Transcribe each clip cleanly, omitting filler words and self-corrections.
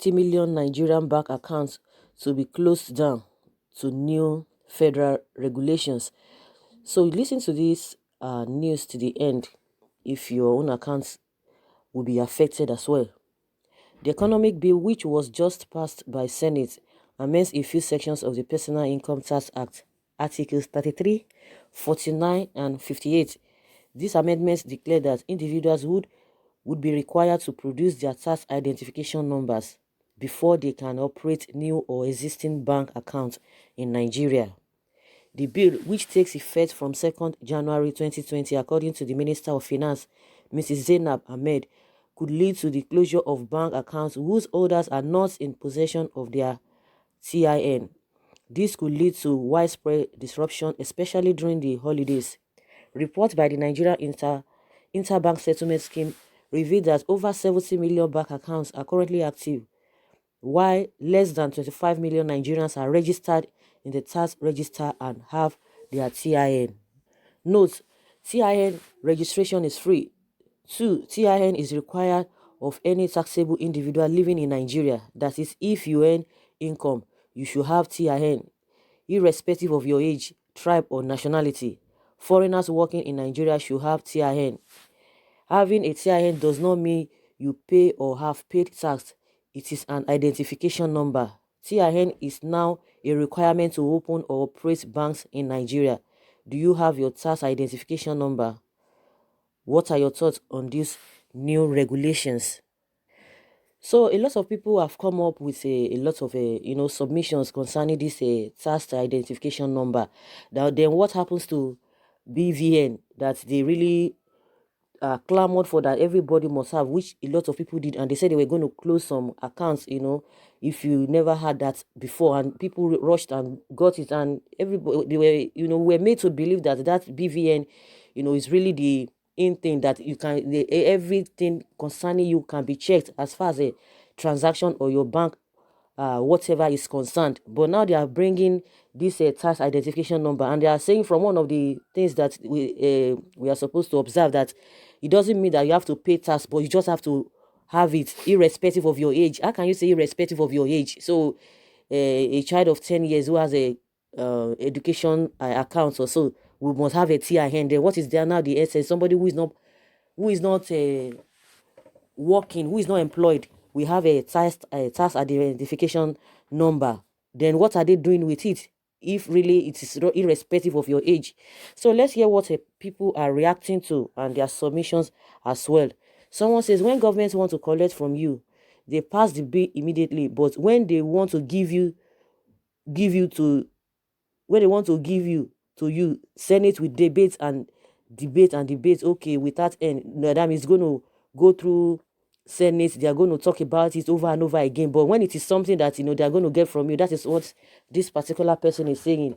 50 million Nigerian bank accounts to be closed down to new federal regulations. So listen to this news to the end if your own accounts will be affected as well. The economic bill, which was just passed by Senate, amends a few sections of the Personal Income Tax Act, Articles 33, 49, and 58. These amendments declare that individuals would be required to produce their tax identification numbers before they can operate new or existing bank accounts in Nigeria. The bill, which takes effect from 2nd January 2020, according to the Minister of Finance, Mrs. Zainab Ahmed, could lead to the closure of bank accounts whose holders are not in possession of their TIN. This could lead to widespread disruption, especially during the holidays. Report by the Nigerian Interbank Settlement Scheme revealed that over 70 million bank accounts are currently active, while less than 25 million Nigerians are registered in the tax register and have their TIN. Note, TIN registration is free. 2. TIN is required of any taxable individual living in Nigeria. That is, if you earn income, you should have TIN, irrespective of your age, tribe, or nationality. Foreigners working in Nigeria should have TIN. Having a TIN does not mean you pay or have paid tax. It is an identification number. TIN is now a requirement to open or operate banks in Nigeria. Do you have your tax identification number? What are your thoughts on these new regulations? So a lot of people have come up with a lot of submissions concerning this tax identification number. Now then, what happens to BVN that they really clamored for, that everybody must have, which a lot of people did, and they said they were going to close some accounts, if you never had that before, and people rushed and got it, and everybody, they were made to believe that BVN, is really the in thing that you can, everything concerning you can be checked as far as a transaction or your bank whatever is concerned. But now they are bringing this tax identification number, and they are saying from one of the things that we are supposed to observe, that it doesn't mean that you have to pay tax, but you just have to have it irrespective of your age. How can you say irrespective of your age? So a child of 10 years who has a education account or so, we must have a TIN. Then what is there now? The essence, somebody who is not working, who is not employed, we have a tax identification number. Then what are they doing with it if really it is irrespective of your age? So let's hear what people are reacting to and their submissions as well. Someone says, when governments want to collect from you, they pass the bill immediately, but when they want to give you to when they want to give you to you, Senate with debate and debate, okay, with that end, no, that means it's going to go through Senate, they are going to talk about it over and over again. But when it is something that they are going to get from you, that is what this particular person is saying.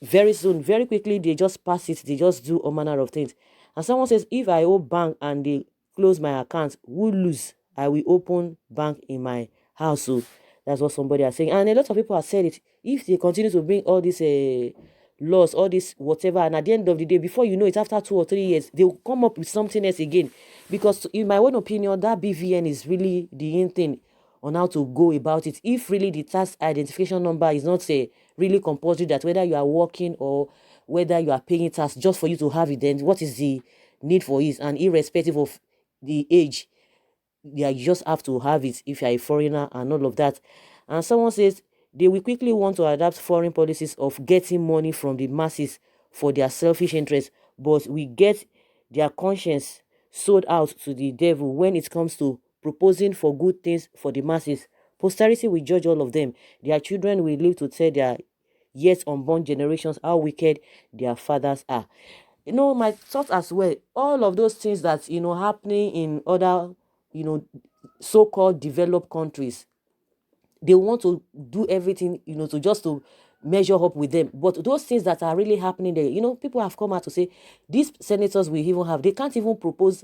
Very soon, very quickly, they just pass it, they just do all manner of things. And someone says, if I owe bank and they close my account, who lose? I will open bank in my house. So that's what somebody is saying. And a lot of people have said it. If they continue to bring all these laws, all this whatever, and at the end of the day, before you know it, after 2 or 3 years, they will come up with something else again. Because in my own opinion, that BVN is really the in thing on how to go about it. If really the tax identification number is not really compulsory, that whether you are working or whether you are paying tax, just for you to have it, then what is the need for it? And irrespective of the age, yeah, you just have to have it if you're a foreigner and all of that. And someone says they will quickly want to adapt foreign policies of getting money from the masses for their selfish interests, but we get their conscience sold out to the devil when it comes to proposing for good things for the masses. Posterity will judge all of them. Their children will live to tell their yet unborn generations how wicked their fathers are. My thought as well, all of those things that happening in other so-called developed countries, they want to do everything to just to measure up with them. But those things that are really happening there, people have come out to say these senators we even have, they can't even propose,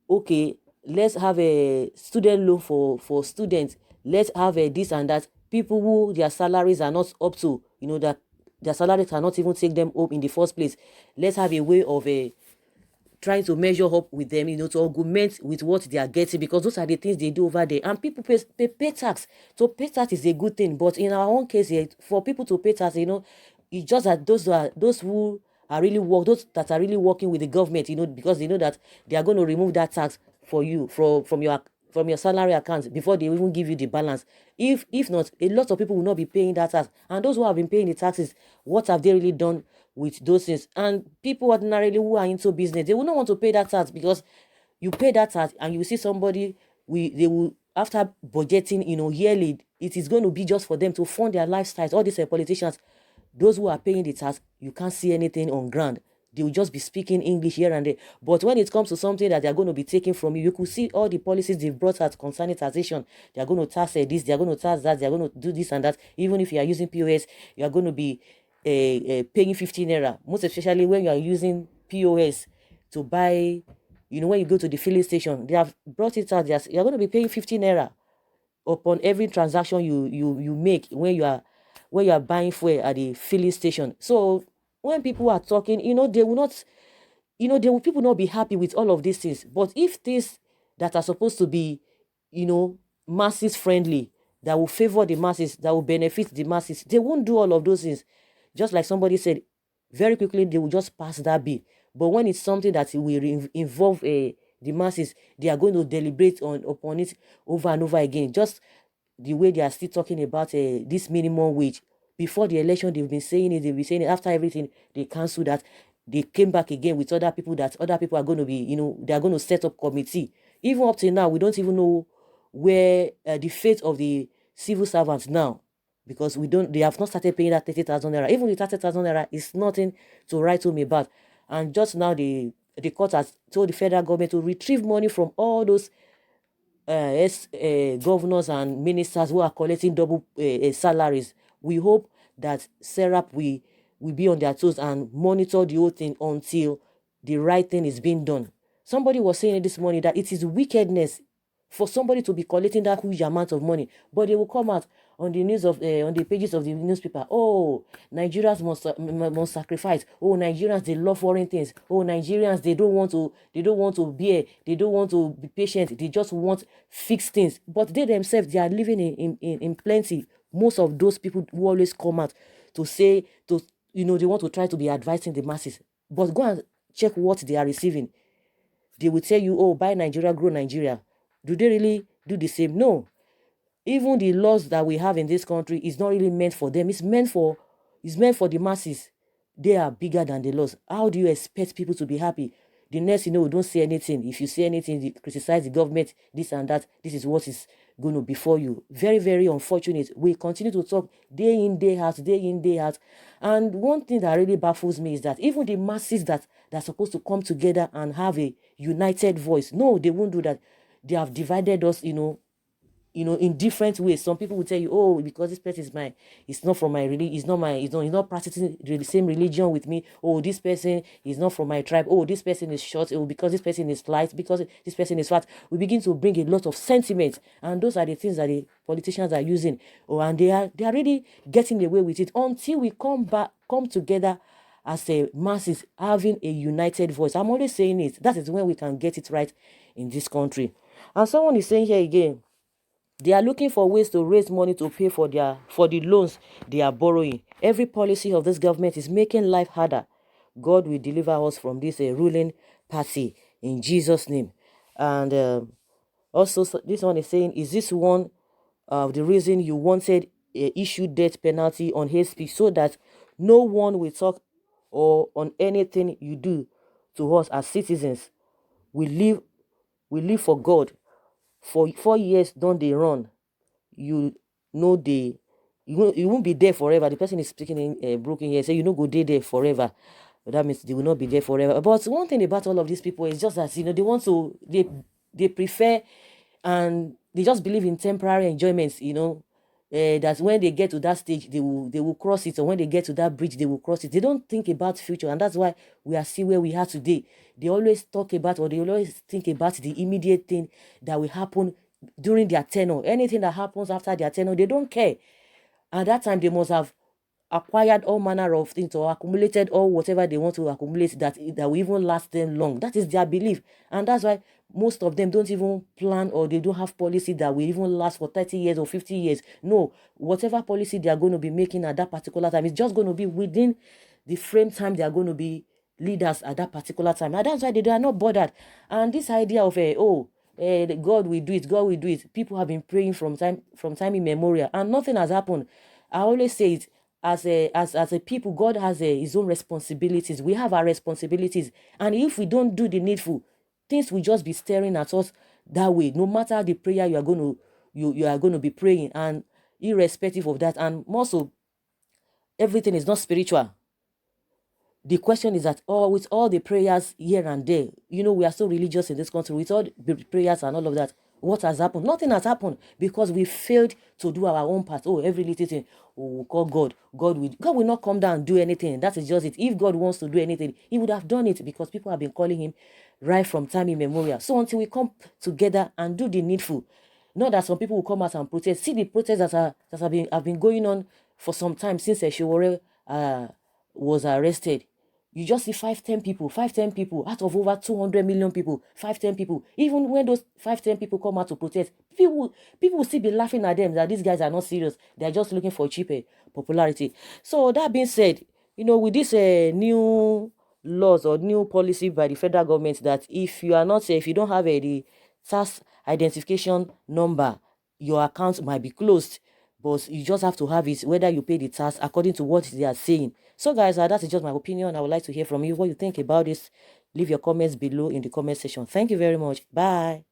okay, let's have a student loan for students, let's have a this and that. People who their salaries are not up to, that their salaries cannot even take them up in the first place, let's have a way of trying to measure up with them, to augment with what they are getting, because those are the things they do over there. And people pay tax. So pay tax is a good thing. But in our own case here, for people to pay tax, it's just that those who are really those that are really working with the government, because they know that they are going to remove that tax for you from your salary account before they even give you the balance. If not, a lot of people will not be paying that tax. And those who have been paying the taxes, what have they really done with those things? And people ordinarily who are into business, they will not want to pay that tax, because you pay that tax and you see somebody, they will, after budgeting, yearly, it is going to be just for them to fund their lifestyles. All these politicians, those who are paying the tax, you can't see anything on ground. They will just be speaking English here and there. But when it comes to something that they're going to be taking from you, you could see all the policies they've brought out concerning taxation. They're going to tax this, they're going to tax that, they're going to do this and that. Even if you are using POS, you are going to be paying 15 naira. Most especially when you are using POS to buy, when you go to the filling station, they have brought it out. You're going to be paying 15 naira upon every transaction you make when you are buying fuel at the filling station. So when people are talking, they will not, people not be happy with all of these things. But if things that are supposed to be, masses friendly, that will favor the masses, that will benefit the masses, they won't do all of those things. Just like somebody said, very quickly they will just pass that bill. But when it's something that will involve the masses, they are going to deliberate upon it over and over again. Just the way they are still talking about this minimum wage. Before the election, they've been saying it. After everything, they cancelled that. They came back again with other people, that other people are going to be, they are going to set up committee. Even up to now, we don't even know where the fate of the civil servants now, because they have not started paying that 30,000 naira. Even the 30,000 naira is nothing to write home about. And just now, the court has told the federal government to retrieve money from all those governors and ministers who are collecting double salaries. We hope that SERAP will be on their toes and monitor the whole thing until the right thing is being done. Somebody was saying this morning that it is wickedness for somebody to be collecting that huge amount of money, but they will come out on the news of on the pages of the newspaper. Oh, Nigerians must sacrifice. Oh, Nigerians, they love foreign things. Oh, Nigerians, they don't want to bear. They don't want to be patient. They just want fixed things. But they themselves, they are living in plenty. Most of those people who always come out to say, they want to try to be advising the masses. But go and check what they are receiving. They will tell you, oh, buy Nigeria, grow Nigeria. Do they really do the same? No. Even the laws that we have in this country is not really meant for them. It's meant for the masses. They are bigger than the laws. How do you expect people to be happy? The next, don't say anything. If you say anything, they criticize the government, this and that. This is what is going to be for you. Very, very unfortunate. We continue to talk day in, day out, day in, day out. And one thing that really baffles me is that even the masses that are supposed to come together and have a united voice, no, they won't do that. They have divided us, in different ways. Some people will tell you, oh, because this person it's not from my religion, he's not practicing the same religion with me. Oh, this person is not from my tribe. Oh, this person is short. Oh, because this person is light, because this person is fat. We begin to bring a lot of sentiments, and those are the things that the politicians are using. Oh, and they are really getting away with it until we come together as a masses, having a united voice. I'm always saying it. That is when we can get it right in this country. And someone is saying here again, they are looking for ways to raise money to pay for the loans they are borrowing. Every policy of this government is making life harder. God will deliver us from this ruling party in Jesus' name. And also, this one is saying, is this one of the reason you wanted issue death penalty on hate speech, so that no one will talk or on anything you do to us as citizens? We live for God. For 4 years, don't they run? You know you won't be there forever. The person is speaking in broken here. Say you know go there forever. But that means they will not be there forever. But one thing about all of these people is just that they want to they prefer, and they just believe in temporary enjoyments. That when they get to that stage, they will cross it, or when they get to that bridge, they will cross it. They don't think about future, and that's why we are still where we are today. They always talk about, or they always think about the immediate thing that will happen during their tenure. Anything that happens after their tenure, they don't care. At that time, they must have acquired all manner of things or accumulated all whatever they want to accumulate that will even last them long. That is their belief. And that's why most of them don't even plan, or they don't have policy that will even last for 30 years or 50 years. No, whatever policy they are going to be making at that particular time, it's just going to be within the frame time they are going to be leaders at that particular time. And that's why they are not bothered. And this idea of God will do it, God will do it. People have been praying from time immemorial, and nothing has happened. I always say it, as a people, God has his own responsibilities. We have our responsibilities, and if we don't do the needful, things will just be staring at us that way. No matter the prayer you are going to be praying, and irrespective of that, and more so, everything is not spiritual. The question is that with all the prayers here and there, we are so religious in this country, with all the prayers and all of that, what has happened? Nothing has happened, because we failed to do our own part. Every little thing, we call God. God will not come down and do anything. That is just it. If God wants to do anything, he would have done it, because people have been calling him right from time immemorial. So until we come together and do the needful, not that some people will come out and protest. See the protests that have been going on for some time since Shewore was arrested. You just see 5-10 people out of over 200 million people, 5-10 people. Even when those 5-10 people come out to protest, people will still be laughing at them that these guys are not serious. They are just looking for cheaper popularity. So that being said, with this new laws or new policy by the federal government, that if you don't have the tax identification number, your account might be closed. But you just have to have it, whether you pay the tax according to what they are saying. So guys, that is just my opinion. I would like to hear from you what you think about this. Leave your comments below in the comment section. Thank you very much. Bye.